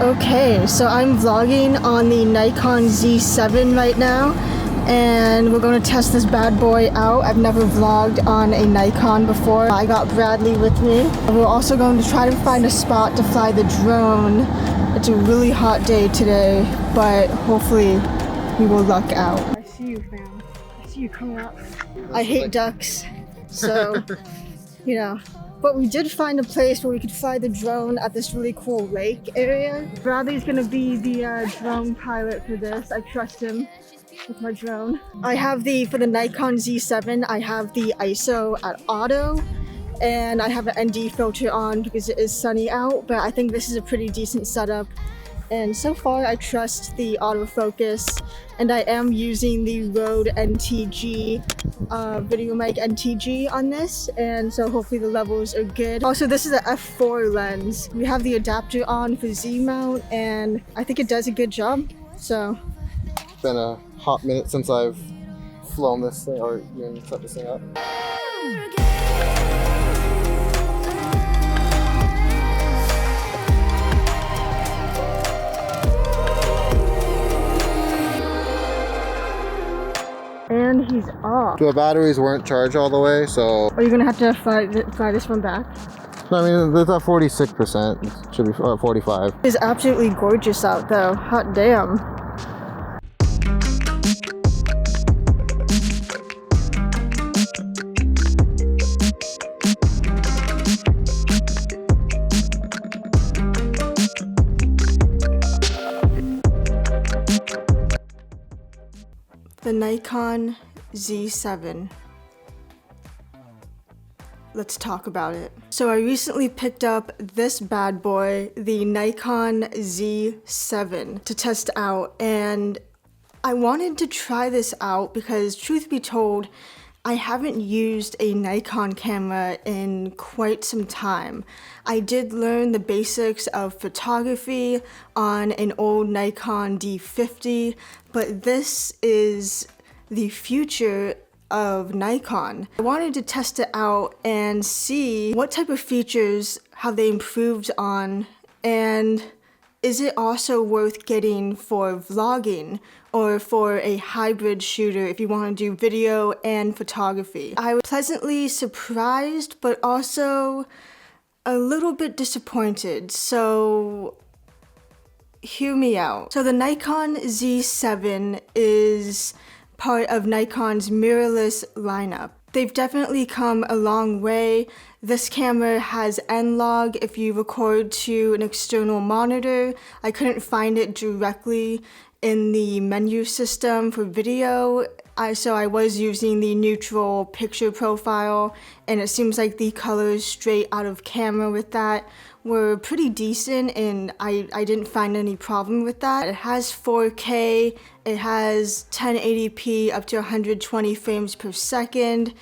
Okay, so I'm vlogging on the Nikon Z7 right now, and we're going to test this bad boy out. I've never vlogged on a Nikon before. I got Bradley with me. We're also going to try to find a spot to fly the drone. It's a really hot day today, but hopefully we will luck out. I see you, fam. I see you coming up. I hate ducks, so, you know. But we did find a place where we could fly the drone at this really cool lake area. Bradley's gonna be the drone pilot for this. I trust him with my drone. I have for the Nikon Z7, I have the ISO at auto, and I have an ND filter on because it is sunny out, but I think this is a pretty decent setup. And so far I trust the autofocus, and I am using the Rode NTG video mic NTG on this, and so hopefully the levels are good. Also, this is a f4 lens. We have the adapter on for Z mount, and I think it does a good job. So it's been a hot minute since I've flown this thing or even set this thing up. And he's off. The batteries weren't charged all the way, so... Are you gonna have to fly this one back? No, I mean, it's at 46%. It should be 45. It's absolutely gorgeous out though. Hot damn. The Nikon Z7. Let's talk about it. So I recently picked up this bad boy, the Nikon Z7, to test out, and I wanted to try this out because, truth be told, I haven't used a Nikon camera in quite some time. I did learn the basics of photography on an old Nikon D50, but this is the future of Nikon. I wanted to test it out and see what type of features have they improved on, and is it also worth getting for vlogging or for a hybrid shooter if you want to do video and photography. I was pleasantly surprised, but also a little bit disappointed, so hear me out. So the Nikon Z7 is part of Nikon's mirrorless lineup. They've definitely come a long way. This camera has N-Log if you record to an external monitor. I couldn't find it directly in the menu system for video, so I was using the neutral picture profile, and it seems like the colors straight out of camera with that were pretty decent, and I didn't find any problem with that. It has 4K, it has 1080p up to 120 frames per second.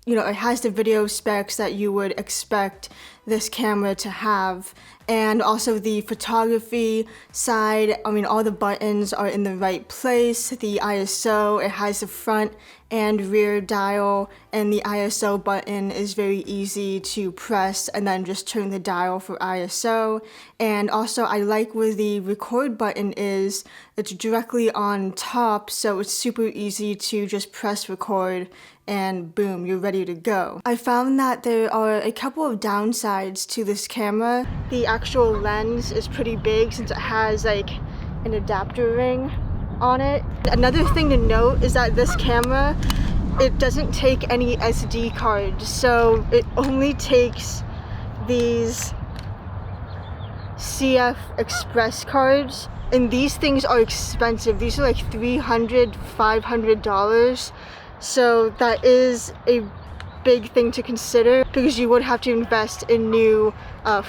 You know, it has the video specs that you would expect this camera to have. And also the photography side, I mean, all the buttons are in the right place. The ISO, it has the front and rear dial, and the ISO button is very easy to press and then just turn the dial for ISO. And also I like where the record button is. It's directly on top, so it's super easy to just press record and boom, you're ready to go. I found that there are a couple of downsides to this camera. The actual lens is pretty big since it has like an adapter ring on it. Another thing to note is that this camera, it doesn't take any SD cards, so it only takes these CF Express cards, and these things are expensive. These are like $300, $500. So that is a big thing to consider because you would have to invest in new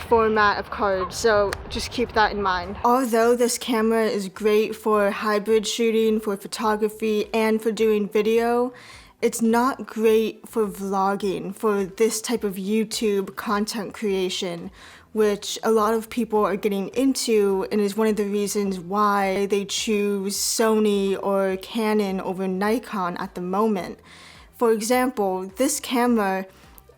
format of cards, so just keep that in mind. Although this camera is great for hybrid shooting, for photography, and for doing video, it's not great for vlogging, for this type of YouTube content creation, which a lot of people are getting into, and is one of the reasons why they choose Sony or Canon over Nikon at the moment. For example, this camera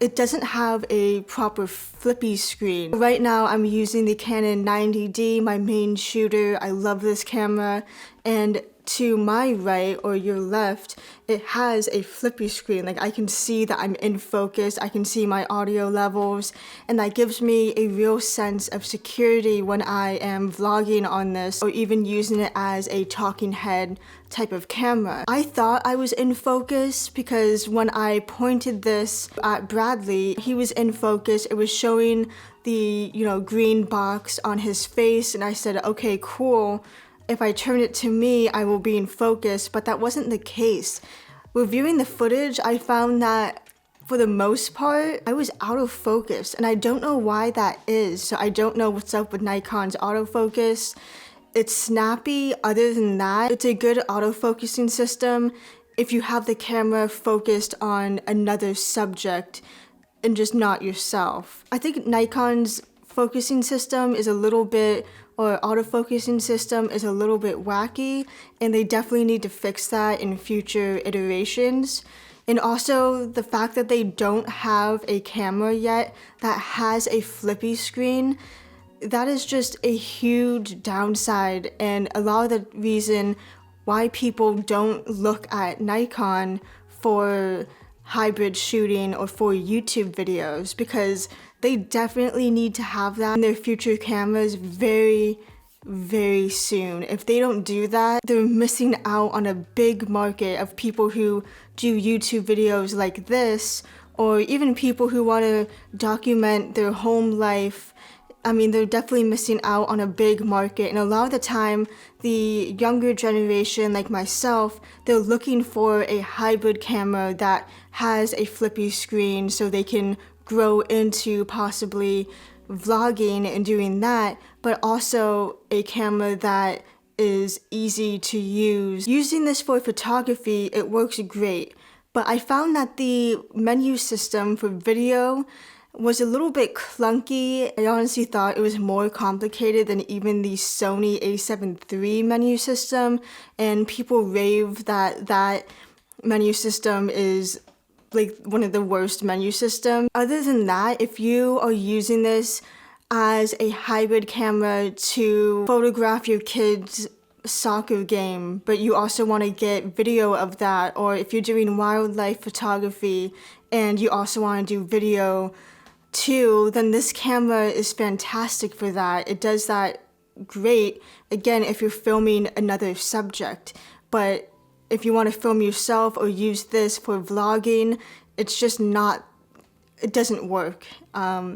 it doesn't have a proper flippy screen. Right now I'm using the Canon 90D, my main shooter. I love this camera, and to my right or your left, it has a flippy screen. Like, I can see that I'm in focus, I can see my audio levels, and that gives me a real sense of security when I am vlogging on this or even using it as a talking head type of camera. I thought I was in focus because when I pointed this at Bradley, he was in focus. It was showing the, green box on his face, and I said, okay, cool. If I turn it to me, I will be in focus, but that wasn't the case. Reviewing the footage, I found that for the most part, I was out of focus, and I don't know why that is. So I don't know what's up with Nikon's autofocus. It's snappy. Other than that, it's a good autofocusing system if you have the camera focused on another subject and just not yourself. I think Nikon's focusing system is a little bit, or autofocusing system is a little bit wacky, and they definitely need to fix that in future iterations. And also the fact that they don't have a camera yet that has a flippy screen, that is just a huge downside, and a lot of the reason why people don't look at Nikon for hybrid shooting or for YouTube videos, because they definitely need to have that in their future cameras very, very soon. If they don't do that, they're missing out on a big market of people who do YouTube videos like this, or even people who want to document their home life. I mean, they're definitely missing out on a big market, and a lot of the time, the younger generation like myself, they're looking for a hybrid camera that has a flippy screen so they can grow into possibly vlogging and doing that, but also a camera that is easy to use. Using this for photography, it works great, but I found that the menu system for video was a little bit clunky. I honestly thought it was more complicated than even the Sony a7 III menu system, and people rave that that menu system is like one of the worst menu systems. Other than that, if you are using this as a hybrid camera to photograph your kids' soccer game, but you also want to get video of that, or if you're doing wildlife photography and you also want to do video too, then this camera is fantastic for that. It does that great, again, if you're filming another subject. But if you want to film yourself or use this for vlogging, it's just not, it doesn't work,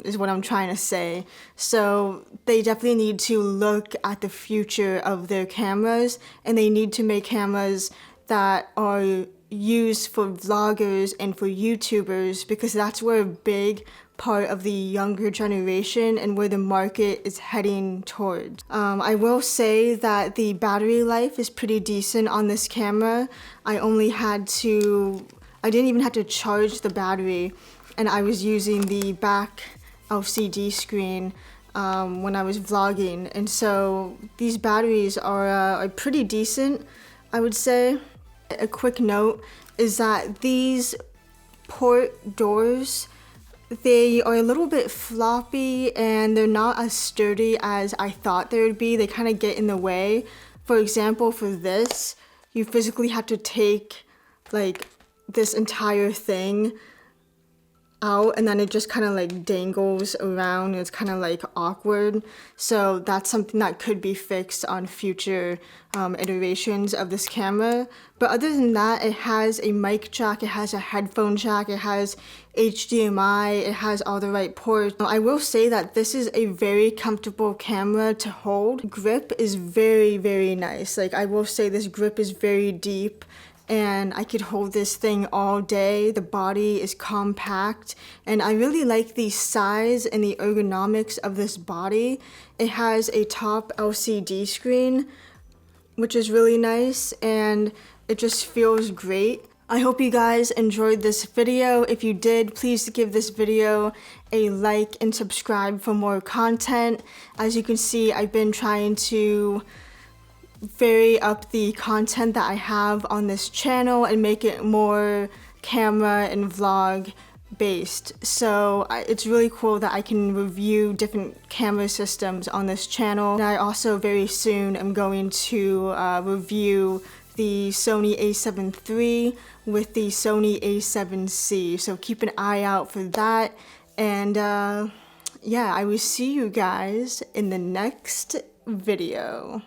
is what I'm trying to say. So they definitely need to look at the future of their cameras, and they need to make cameras that are used for vloggers and for YouTubers, because that's where a big part of the younger generation and where the market is heading towards. I will say that the battery life is pretty decent on this camera. I didn't even have to charge the battery, and I was using the back LCD screen when I was vlogging, and so these batteries are pretty decent, I would say. A quick note is that these port doors, they are a little bit floppy and they're not as sturdy as I thought they would be. They kind of get in the way. For example, for this, you physically have to take like this entire thing out, and then it just kind of like dangles around. It's kind of like awkward. So that's something that could be fixed on future iterations of this camera. But other than that, it has a mic jack, it has a headphone jack, it has HDMI, it has all the right ports. I will say that this is a very comfortable camera to hold. Grip is very, very nice. Like, I will say this grip is very deep, and I could hold this thing all day. The body is compact, and I really like the size and the ergonomics of this body. It has a top LCD screen, which is really nice, and it just feels great. I hope you guys enjoyed this video. If you did, please give this video a like and subscribe for more content. As you can see, I've been trying to vary up the content that I have on this channel and make it more camera and vlog based. So it's really cool that I can review different camera systems on this channel. And I also very soon am going to review the Sony a7 III with the Sony a7C. So keep an eye out for that. And yeah, I will see you guys in the next video.